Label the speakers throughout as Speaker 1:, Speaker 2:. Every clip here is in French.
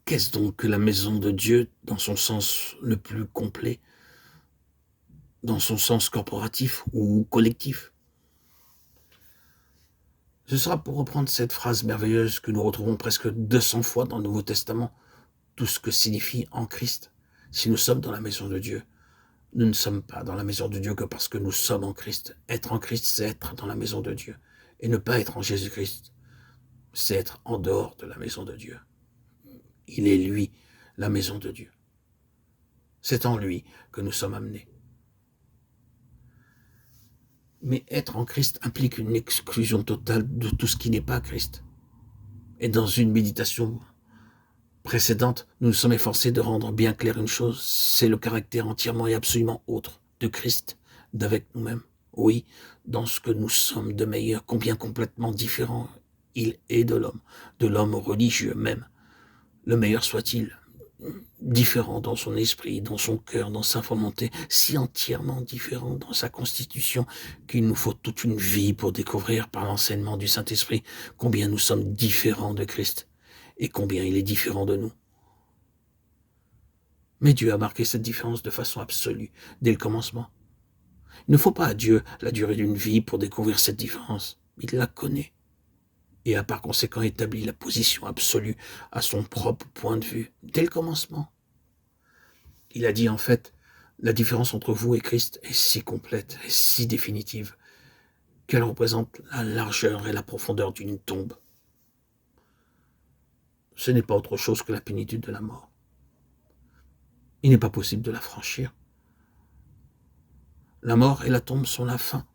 Speaker 1: Qu'est-ce donc que la maison de Dieu dans son sens le plus complet, dans son sens corporatif ou collectif? Ce sera pour reprendre cette phrase merveilleuse que nous retrouvons presque 200 fois dans le Nouveau Testament, tout ce que signifie en Christ. Si nous sommes dans la maison de Dieu, nous ne sommes pas dans la maison de Dieu que parce que nous sommes en Christ. Être en Christ, c'est être dans la maison de Dieu. Et ne pas être en Jésus-Christ, c'est être en dehors de la maison de Dieu. Il est lui, la maison de Dieu. C'est en lui que nous sommes amenés. Mais être en Christ implique une exclusion totale de tout ce qui n'est pas Christ. Et dans une méditation précédente, nous nous sommes efforcés de rendre bien clair une chose, c'est le caractère entièrement et absolument autre de Christ, d'avec nous-mêmes. Oui, dans ce que nous sommes de meilleur, combien complètement différent il est de l'homme religieux même. Le meilleur soit-il, différent dans son esprit, dans son cœur, dans sa volonté, si entièrement différent dans sa constitution qu'il nous faut toute une vie pour découvrir par l'enseignement du Saint-Esprit combien nous sommes différents de Christ et combien il est différent de nous. Mais Dieu a marqué cette différence de façon absolue dès le commencement. Il ne faut pas à Dieu la durée d'une vie pour découvrir cette différence. Il la connaît et a par conséquent établi la position absolue à son propre point de vue dès le commencement. Il a dit en fait, la différence entre vous et Christ est si complète et si définitive qu'elle représente la largeur et la profondeur d'une tombe. Ce n'est pas autre chose que la plénitude de la mort. Il n'est pas possible de la franchir. La mort et la tombe sont la fin.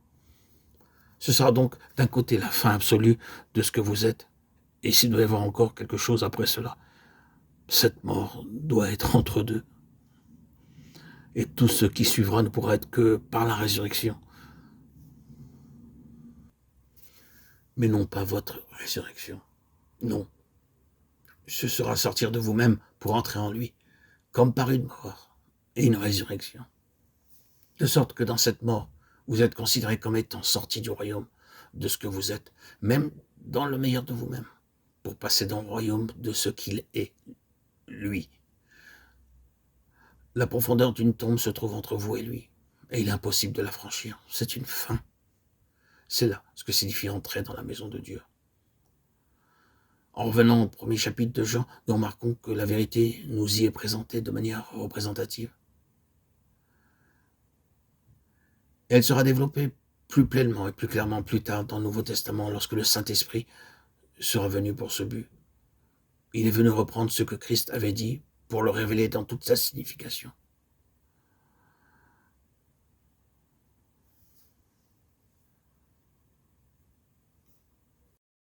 Speaker 1: Ce sera donc d'un côté la fin absolue de ce que vous êtes, et s'il doit y avoir encore quelque chose après cela, cette mort doit être entre deux. Et tout ce qui suivra ne pourra être que par la résurrection. Mais non pas votre résurrection. Non. Ce sera sortir de vous-même pour entrer en lui, comme par une mort et une résurrection. De sorte que dans cette mort, vous êtes considéré comme étant sorti du royaume de ce que vous êtes, même dans le meilleur de vous-même, pour passer dans le royaume de ce qu'il est, lui. La profondeur d'une tombe se trouve entre vous et lui, et il est impossible de la franchir. C'est une fin. C'est là ce que signifie entrer dans la maison de Dieu. En revenant au premier chapitre de Jean, nous remarquons que la vérité nous y est présentée de manière représentative. Elle sera développée plus pleinement et plus clairement plus tard dans le Nouveau Testament lorsque le Saint-Esprit sera venu pour ce but. Il est venu reprendre ce que Christ avait dit pour le révéler dans toute sa signification.